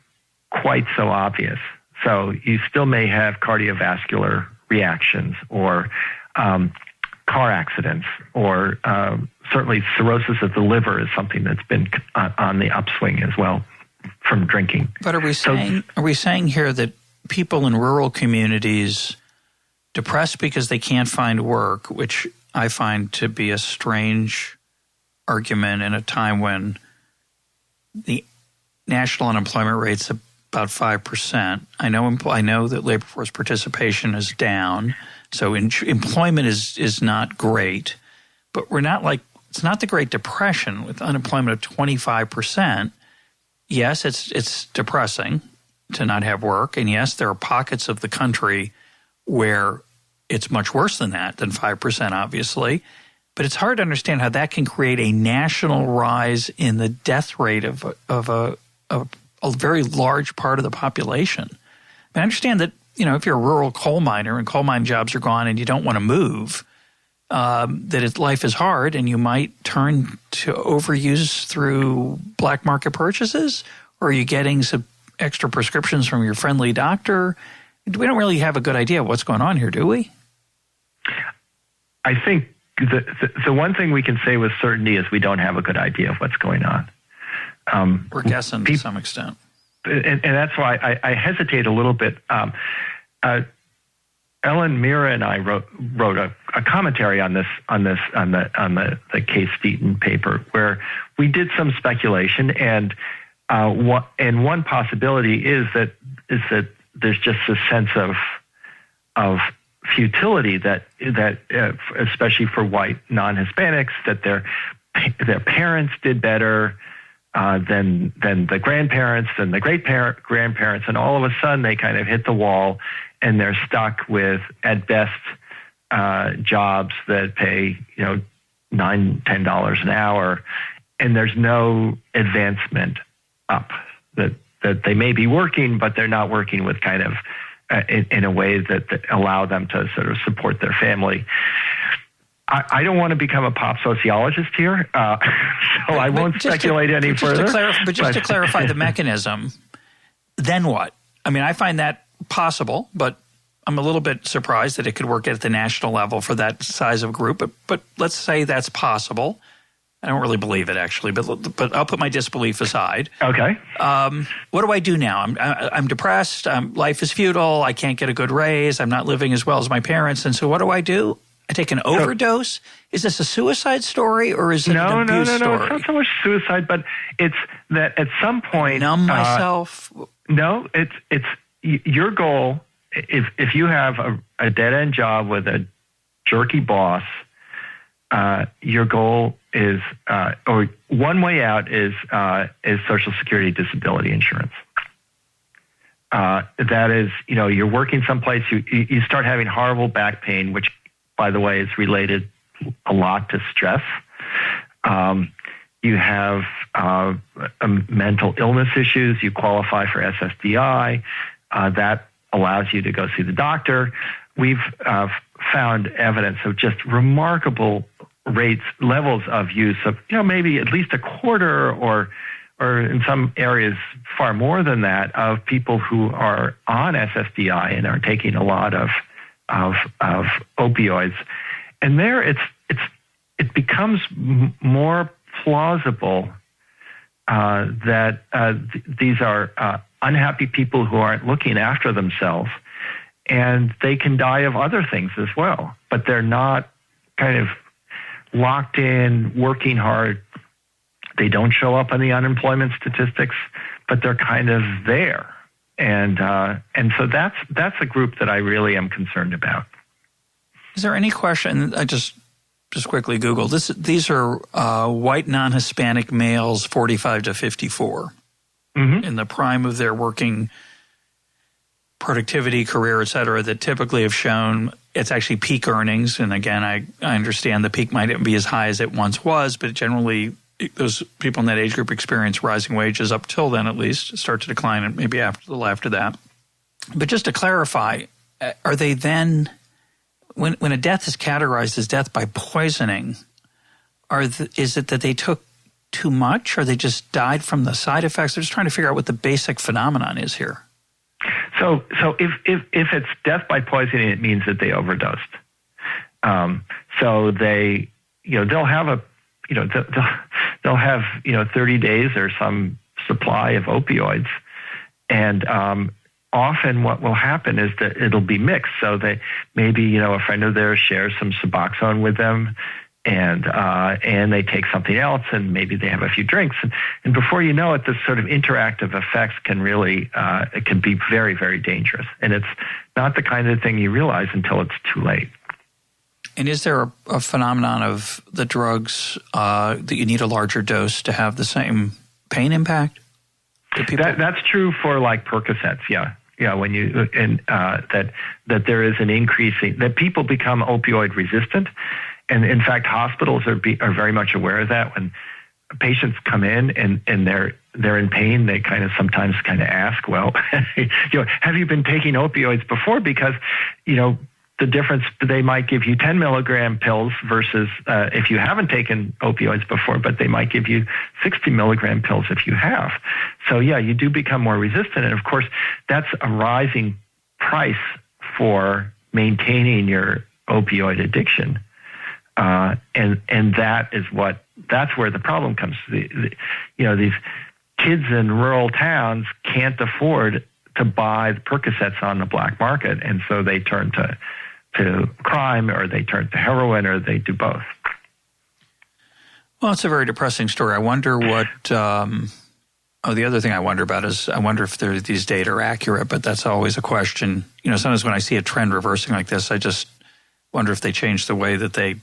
quite so obvious. So you still may have cardiovascular reactions or car accidents, or certainly cirrhosis of the liver is something that's been on the upswing as well from drinking. But are we saying here that people in rural communities depressed because they can't find work, which I find to be a strange argument in a time when the national unemployment rate's about 5%. I know that labor force participation is down. So employment is not great, but we're not it's not the Great Depression with unemployment of 25%. Yes, it's depressing to not have work. And yes, there are pockets of the country where it's much worse than that, than 5%, obviously. But it's hard to understand how that can create a national rise in the death rate of a very large part of the population. I understand that, if you're a rural coal miner and coal mine jobs are gone and you don't want to move, life is hard and you might turn to overuse through black market purchases, or are you getting some extra prescriptions from your friendly doctor? We don't really have a good idea of what's going on here, do we? I think the one thing we can say with certainty is we don't have a good idea of what's going on. We're guessing to some extent. And that's why I hesitate a little bit. Ellen Mira and I wrote a commentary on the Case Deaton paper where we did some speculation, and one possibility is that there's just a sense of futility that especially for white non-Hispanics, that their parents did better than the grandparents and the grandparents, and all of a sudden they kind of hit the wall and they're stuck with, at best, jobs that pay $9-10 an hour, and there's no advancement up. That they may be working, but they're not working with kind of in a way that allow them to sort of support their family. I don't want to become a pop sociologist here, so I won't speculate any further. Just to clarify the mechanism, then what? I mean, I find that possible, but I'm a little bit surprised that it could work at the national level for that size of group. But let's say that's possible. I don't really believe it, actually, but I'll put my disbelief aside. Okay. What do I do now? I'm depressed. Life is futile. I can't get a good raise. I'm not living as well as my parents. And so what do? I take an overdose. Is this a suicide story or is it an abuse story? No. It's not so much suicide, but it's that at some point, numb myself. No, it's your goal. If you have a dead end job with a jerky boss, your goal is, or one way out is Social Security disability insurance. That is, you're working someplace, you start having horrible back pain, which, by the way, is related a lot to stress. You have mental illness issues. You qualify for SSDI. That allows you to go see the doctor. We've found evidence of just remarkable levels of use of, maybe at least a quarter or in some areas far more than that, of people who are on SSDI and are taking a lot of opioids. And there it becomes more plausible that these are unhappy people who aren't looking after themselves, and they can die of other things as well, but they're not kind of locked in, working hard. They don't show up on the unemployment statistics, but they're kind of there. And so that's a group that I really am concerned about. Is there any question? I just quickly Googled this. These are white non-Hispanic males, 45 to 54, in the prime of their working productivity, career, et cetera, that typically have shown it's actually peak earnings. And again, I understand the peak might not be as high as it once was, but generally those people in that age group experience rising wages up till then, at least, start to decline and maybe a little after that. But just to clarify, are they then, when a death is categorized as death by poisoning, is it that they took too much or they just died from the side effects? I'm just trying to figure out what the basic phenomenon is here. So if it's death by poisoning, it means that they overdosed. So they, they'll have they'll have 30 days or some supply of opioids, and often what will happen is that it'll be mixed. So they maybe a friend of theirs shares some Suboxone with them, and they take something else, and maybe they have a few drinks, and before you know it, this sort of interactive effects can really it can be very, very dangerous, and it's not the kind of thing you realize until it's too late. And is there a phenomenon of the drugs that you need a larger dose to have the same pain impact? That's true for like Percocets, yeah. When you that there is an increasing, that people become opioid resistant, and in fact hospitals are very much aware of that. When patients come in and they're in pain, they sometimes ask, well, have you been taking opioids before? Because the difference, they might give you 10 milligram pills versus if you haven't taken opioids before, but they might give you 60 milligram pills if you have. So yeah, you do become more resistant. And of course, that's a rising price for maintaining your opioid addiction. And that's where the problem comes. These kids in rural towns can't afford to buy the Percocets on the black market. And so they turn to crime, or they turn to heroin, or they do both. Well, it's a very depressing story. I wonder what the other thing I wonder about is I wonder if these data are accurate, but that's always a question. Sometimes when I see a trend reversing like this, I just wonder if they change the way that they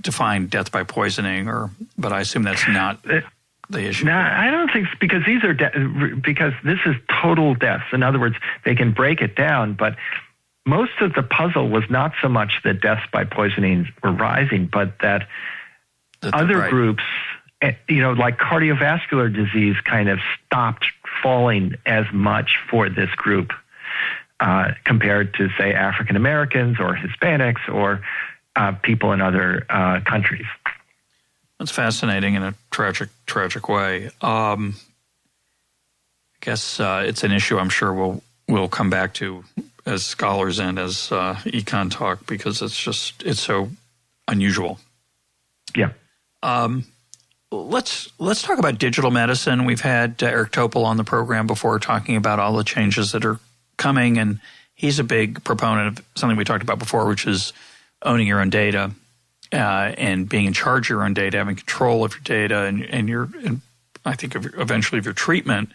define death by poisoning, but I assume that's not the issue. No, I don't think so, because these are because this is total deaths. In other words, they can break it down, but most of the puzzle was not so much that deaths by poisoning were rising, but that other groups, like cardiovascular disease, kind of stopped falling as much for this group compared to, say, African Americans or Hispanics or people in other countries. That's fascinating in a tragic way. I guess it's an issue I'm sure we'll come back to as scholars and as EconTalk, because it's so unusual. Yeah. Let's talk about digital medicine. We've had Eric Topol on the program before talking about all the changes that are coming, and he's a big proponent of something we talked about before, which is owning your own data and being in charge of your own data, having control of your data and I think eventually of your treatment,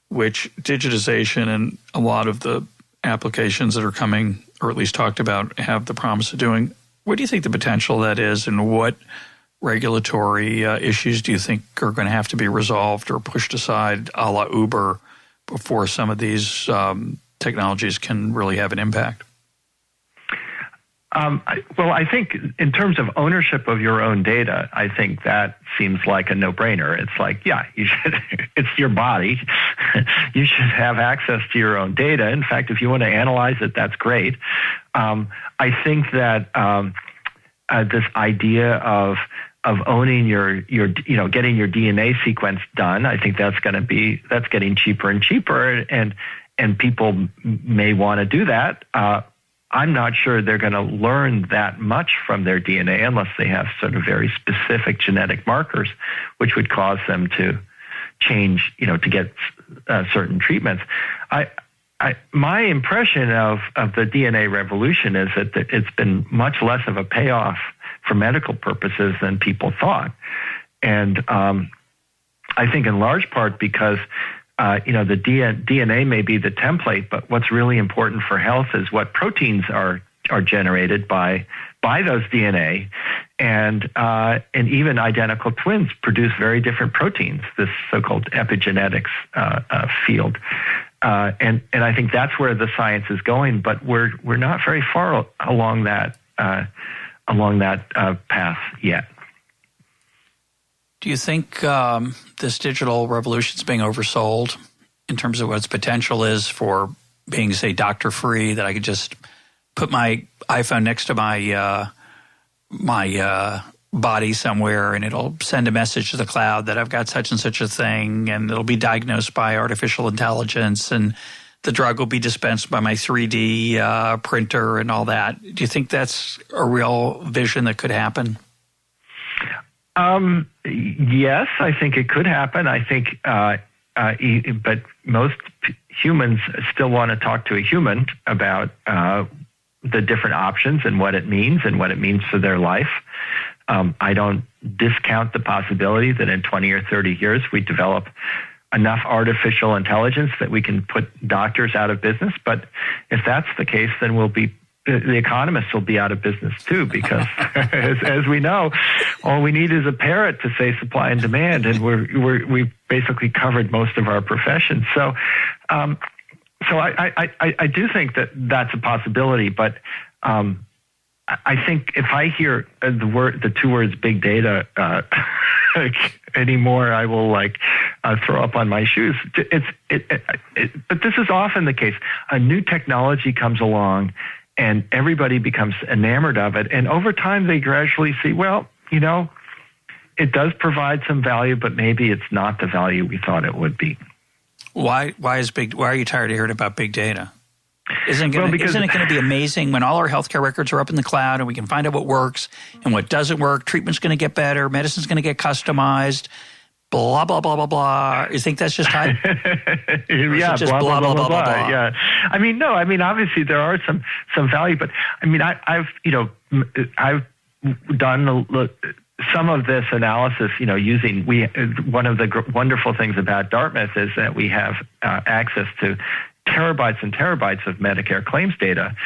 which digitization and a lot of the applications that are coming, or at least talked about, have the promise of doing. What do you think the potential that is, and what regulatory issues do you think are going to have to be resolved or pushed aside a la Uber before some of these technologies can really have an impact? I think in terms of ownership of your own data, I think that seems like a no-brainer. It's like, yeah, you should. It's your body. You should have access to your own data. In fact, if you want to analyze it, that's great. I think that this idea of owning your getting your DNA sequence done, I think that's getting cheaper and cheaper, and people may want to do that. I'm not sure they're going to learn that much from their DNA unless they have sort of very specific genetic markers, which would cause them to change, to get certain treatments. My impression of the DNA revolution is that it's been much less of a payoff for medical purposes than people thought. And I think in large part because the DNA may be the template, but what's really important for health is what proteins are generated by those DNA, and even identical twins produce very different proteins. This so-called epigenetics field, and I think that's where the science is going. But we're not very far along that path yet. Do you think this digital revolution is being oversold in terms of what its potential is for being, say, doctor-free, that I could just put my iPhone next to my body somewhere and it'll send a message to the cloud that I've got such and such a thing, and it'll be diagnosed by artificial intelligence, and the drug will be dispensed by my 3D printer and all that? Do you think that's a real vision that could happen? Yes, I think it could happen. I think, but most humans still want to talk to a human about the different options and what it means for their life. I don't discount the possibility that in 20 or 30 years we develop enough artificial intelligence that we can put doctors out of business. But if that's the case, then the economists will be out of business too, because as we know, all we need is a parrot to say supply and demand, and we've basically covered most of our profession. So I do think that that's a possibility, but I think if I hear the two words big data anymore, I will throw up on my shoes. But this is often the case. A new technology comes along, and everybody becomes enamored of it. And over time, they gradually see, well, it does provide some value, but maybe it's not the value we thought it would be. Why are you tired of hearing about big data? Isn't it going to be amazing when all our healthcare records are up in the cloud and we can find out what works and what doesn't work? Treatment's going to get better. Medicine's going to get customized. Blah, blah, blah, blah, blah. You think that's just hype? Yeah, just blah, blah, blah, blah, blah. Yeah. No. Obviously there are some value, but I've done some of this analysis, using one of the wonderful things about Dartmouth is that we have access to terabytes and terabytes of Medicare claims data.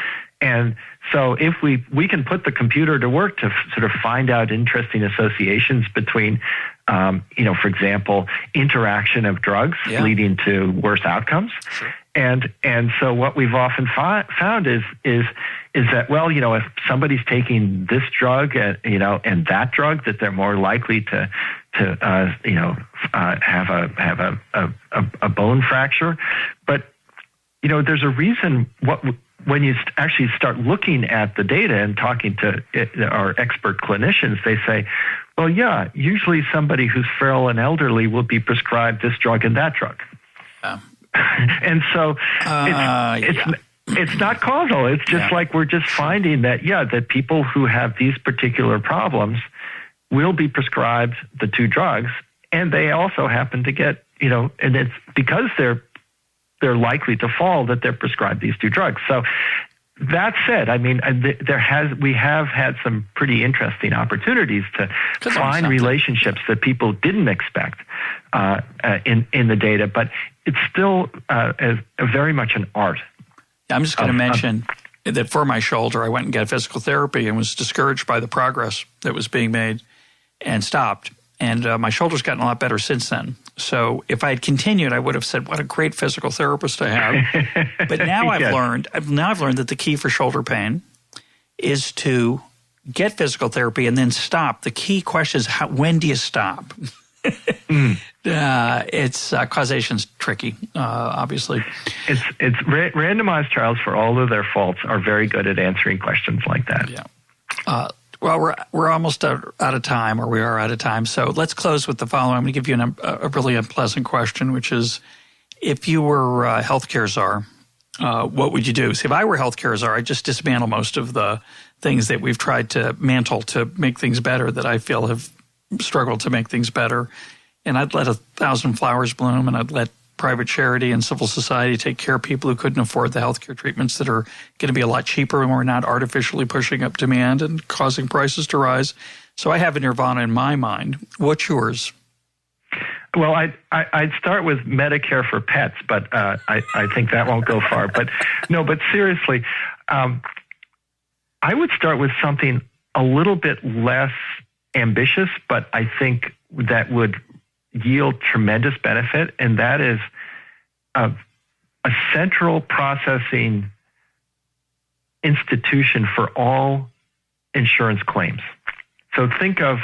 And so if we can put the computer to work to sort of find out interesting associations between, for example, interaction of drugs leading to worse outcomes. Sure. And so what we've often found is that, well, if somebody's taking this drug, and that drug, that they're more likely to have a bone fracture. But there's a reason when you actually start looking at the data and talking to our expert clinicians, they say, well, yeah, usually somebody who's frail and elderly will be prescribed this drug and that drug. And so it's not causal. It's just like we're just finding that, that people who have these particular problems will be prescribed the two drugs, and they also happen to get, and it's because they're likely to fall that they're prescribed these two drugs. So That said, I mean, we have had some pretty interesting opportunities to find relationships that people didn't expect in the data, but it's still very much an art. I'm just going to mention that for my shoulder, I went and got physical therapy and was discouraged by the progress that was being made and stopped. And my shoulder's gotten a lot better since then. So if I had continued, I would have said, what a great physical therapist I have. But now I've learned that the key for shoulder pain is to get physical therapy and then stop. The key question is, when do you stop? It's causation's tricky, obviously. It's randomized trials, for all of their faults, are very good at answering questions like that. Yeah. Well, we're almost out of time, or we are out of time. So let's close with the following. I'm going to give you a really unpleasant question, which is, if you were healthcare czar, what would you do? See, if I were healthcare czar, I'd just dismantle most of the things that we've tried to mantle to make things better, that I feel have struggled to make things better. And I'd let 1,000 flowers bloom, and I'd let private charity and civil society take care of people who couldn't afford the healthcare treatments that are going to be a lot cheaper, and we're not artificially pushing up demand and causing prices to rise. So I have a nirvana in my mind. What's yours? Well, I'd start with Medicare for pets, but I think that won't go far. But seriously, I would start with something a little bit less ambitious, but I think that would yield tremendous benefit, and that is a central processing institution for all insurance claims. So think of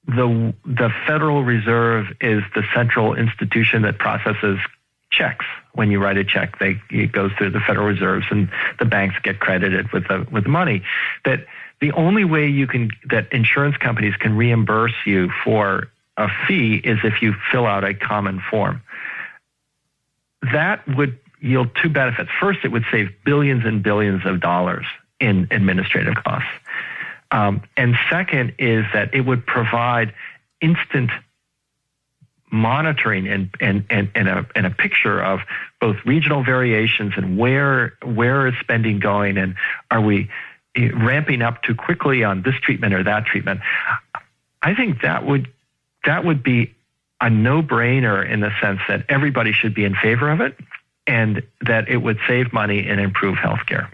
the Federal Reserve is the central institution that processes checks. When you write a check, it goes through the Federal Reserves, and the banks get credited with the money. That the only way that insurance companies can reimburse you for a fee is if you fill out a common form. That would yield two benefits. First, it would save billions and billions of dollars in administrative costs. And second is that it would provide instant monitoring and a picture of both regional variations and where is spending going, and are we ramping up too quickly on this treatment or that treatment. I think that would be a no-brainer, in the sense that everybody should be in favor of it, and that it would save money and improve healthcare.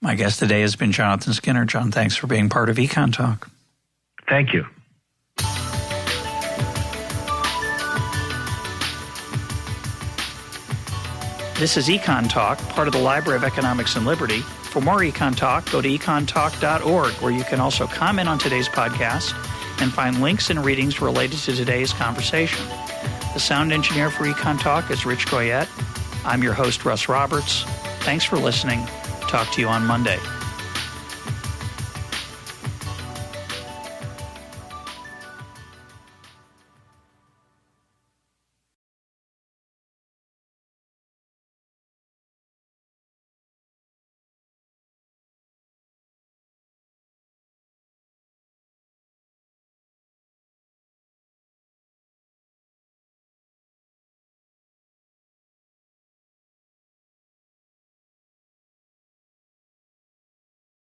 My guest today has been Jonathan Skinner. John, thanks for being part of EconTalk. Thank you. This is EconTalk, part of the Library of Economics and Liberty. For more EconTalk, go to econtalk.org, where you can also comment on today's podcast and find links and readings related to today's conversation. The sound engineer for EconTalk is Rich Goyette. I'm your host, Russ Roberts. Thanks for listening. Talk to you on Monday.